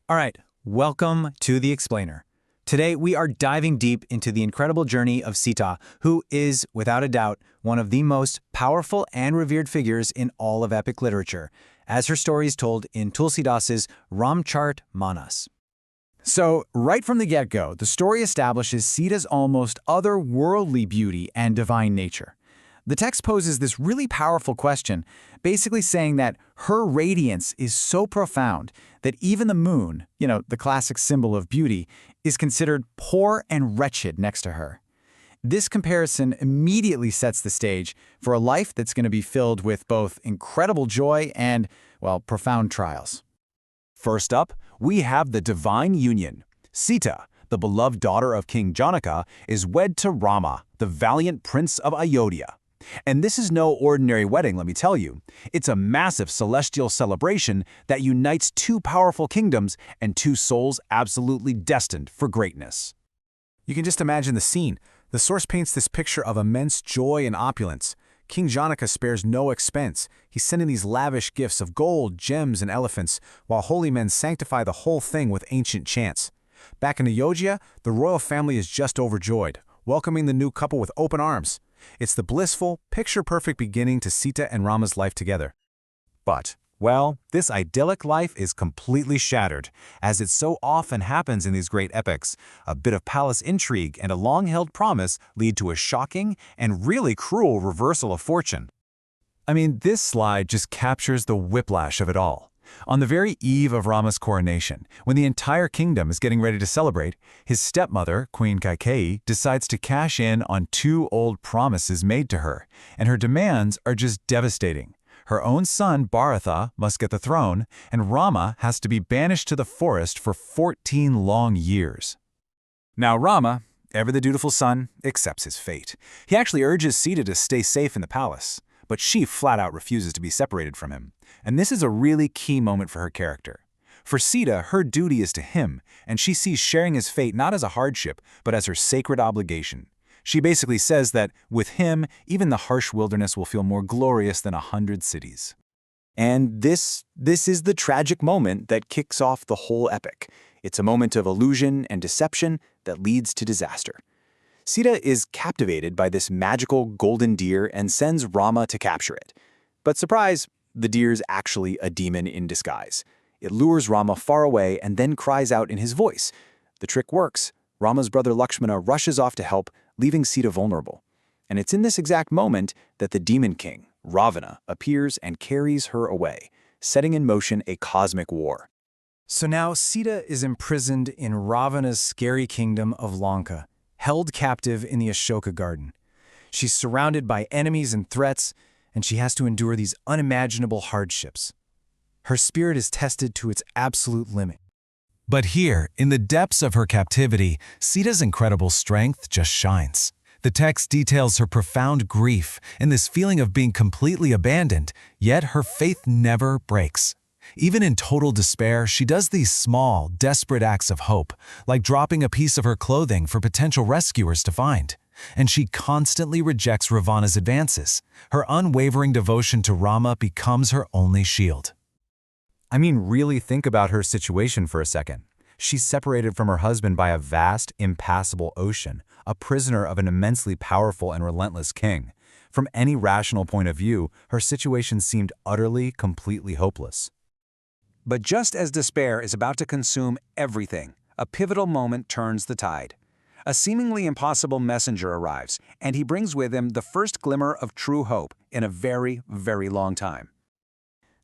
All right, welcome to The Explainer. Today we are diving deep into the incredible journey of Sita, who is, without a doubt, one of the most powerful and revered figures in all of epic literature, as her story is told in Tulsidas's Ramcharitmanas. So, right from the get-go, the story establishes Sita's almost otherworldly beauty and divine nature. The text poses this really powerful question, basically saying that her radiance is so profound that even the moon, the classic symbol of beauty, is considered poor and wretched next to her. This comparison immediately sets the stage for a life that's going to be filled with both incredible joy and, profound trials. First up, we have the divine union. Sita, the beloved daughter of King Janaka, is wed to Rama, the valiant prince of Ayodhya. And this is no ordinary wedding, let me tell you. It's a massive celestial celebration that unites two powerful kingdoms and two souls absolutely destined for greatness. You can just imagine the scene. The source paints this picture of immense joy and opulence. King Janaka spares no expense. He's sending these lavish gifts of gold, gems, and elephants, while holy men sanctify the whole thing with ancient chants. Back in Ayodhya, the royal family is just overjoyed, welcoming the new couple with open arms. It's the blissful, picture-perfect beginning to Sita and Rama's life together. But, this idyllic life is completely shattered, as it so often happens in these great epics. A bit of palace intrigue and a long-held promise lead to a shocking and really cruel reversal of fortune. This slide just captures the whiplash of it all. On the very eve of Rama's coronation, when the entire kingdom is getting ready to celebrate, his stepmother, Queen Kaikeyi, decides to cash in on two old promises made to her, and her demands are just devastating. Her own son, Bharatha, must get the throne, and Rama has to be banished to the forest for 14 long years. Now Rama, ever the dutiful son, accepts his fate. He actually urges Sita to stay safe in the palace, but she flat out refuses to be separated from him. And this is a really key moment for her character. For Sita, her duty is to him, and she sees sharing his fate not as a hardship, but as her sacred obligation. She basically says that, with him, even the harsh wilderness will feel more glorious than 100 cities. And this is the tragic moment that kicks off the whole epic. It's a moment of illusion and deception that leads to disaster. Sita is captivated by this magical golden deer and sends Rama to capture it. But surprise, the deer's actually a demon in disguise. It lures Rama far away and then cries out in his voice. The trick works. Rama's brother Lakshmana rushes off to help, leaving Sita vulnerable. And it's in this exact moment that the demon king, Ravana, appears and carries her away, setting in motion a cosmic war. So now Sita is imprisoned in Ravana's scary kingdom of Lanka, held captive in the Ashoka garden. She's surrounded by enemies and threats, and she has to endure these unimaginable hardships. Her spirit is tested to its absolute limit. But here, in the depths of her captivity, Sita's incredible strength just shines. The text details her profound grief and this feeling of being completely abandoned, yet her faith never breaks. Even in total despair, she does these small, desperate acts of hope, like dropping a piece of her clothing for potential rescuers to find. And she constantly rejects Ravana's advances. Her unwavering devotion to Rama becomes her only shield. Really think about her situation for a second. She's separated from her husband by a vast, impassable ocean, a prisoner of an immensely powerful and relentless king. From any rational point of view, her situation seemed utterly, completely hopeless. But just as despair is about to consume everything, a pivotal moment turns the tide. A seemingly impossible messenger arrives, and he brings with him the first glimmer of true hope in a very, very long time.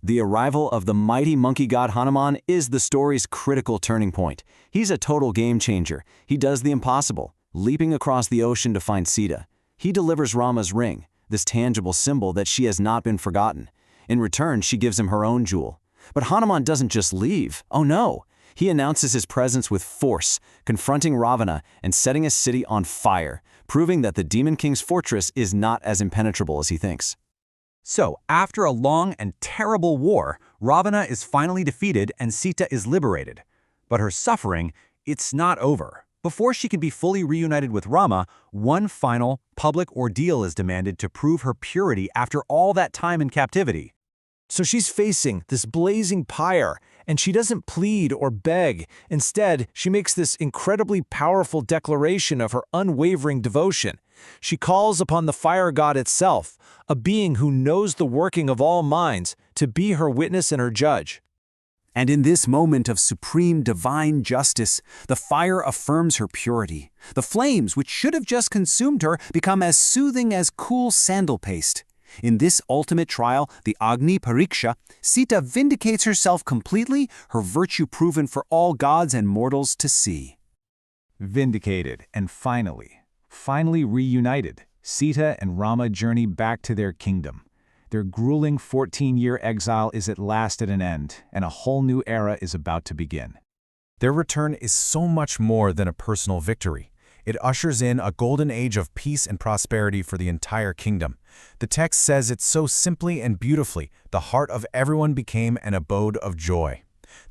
The arrival of the mighty monkey god Hanuman is the story's critical turning point. He's a total game changer. He does the impossible, leaping across the ocean to find Sita. He delivers Rama's ring, this tangible symbol that she has not been forgotten. In return, she gives him her own jewel. But Hanuman doesn't just leave. Oh no! He announces his presence with force, confronting Ravana and setting his city on fire, proving that the Demon King's fortress is not as impenetrable as he thinks. So, after a long and terrible war, Ravana is finally defeated and Sita is liberated. But her suffering, it's not over. Before she can be fully reunited with Rama, one final, public ordeal is demanded to prove her purity after all that time in captivity. So she's facing this blazing pyre, And she doesn't plead or beg. Instead, she makes this incredibly powerful declaration of her unwavering devotion. She calls upon the fire god itself, a being who knows the working of all minds, to be her witness and her judge. And in this moment of supreme divine justice, the fire affirms her purity. The flames, which should have just consumed her, become as soothing as cool sandal paste. In this ultimate trial, the Agni Pariksha, Sita vindicates herself completely, her virtue proven for all gods and mortals to see. Vindicated and finally reunited, Sita and Rama journey back to their kingdom. Their grueling 14-year exile is at last at an end, and a whole new era is about to begin. Their return is so much more than a personal victory. It ushers in a golden age of peace and prosperity for the entire kingdom. The text says it so simply and beautifully, the heart of everyone became an abode of joy.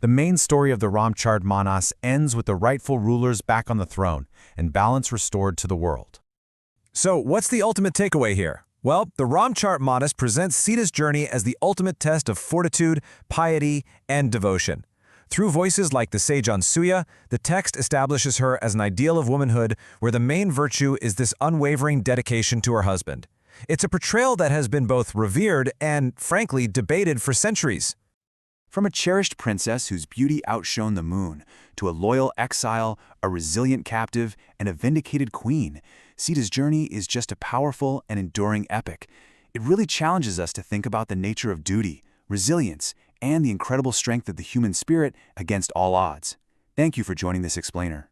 The main story of the Ramayana ends with the rightful rulers back on the throne, and balance restored to the world. So, what's the ultimate takeaway here? Well, the Ramayana presents Sita's journey as the ultimate test of fortitude, piety, and devotion. Through voices like the sage Ansuya, the text establishes her as an ideal of womanhood where the main virtue is this unwavering dedication to her husband. It's a portrayal that has been both revered and, frankly, debated for centuries. From a cherished princess whose beauty outshone the moon, to a loyal exile, a resilient captive, and a vindicated queen, Sita's journey is just a powerful and enduring epic. It really challenges us to think about the nature of duty, resilience, and the incredible strength of the human spirit against all odds. Thank you for joining this explainer.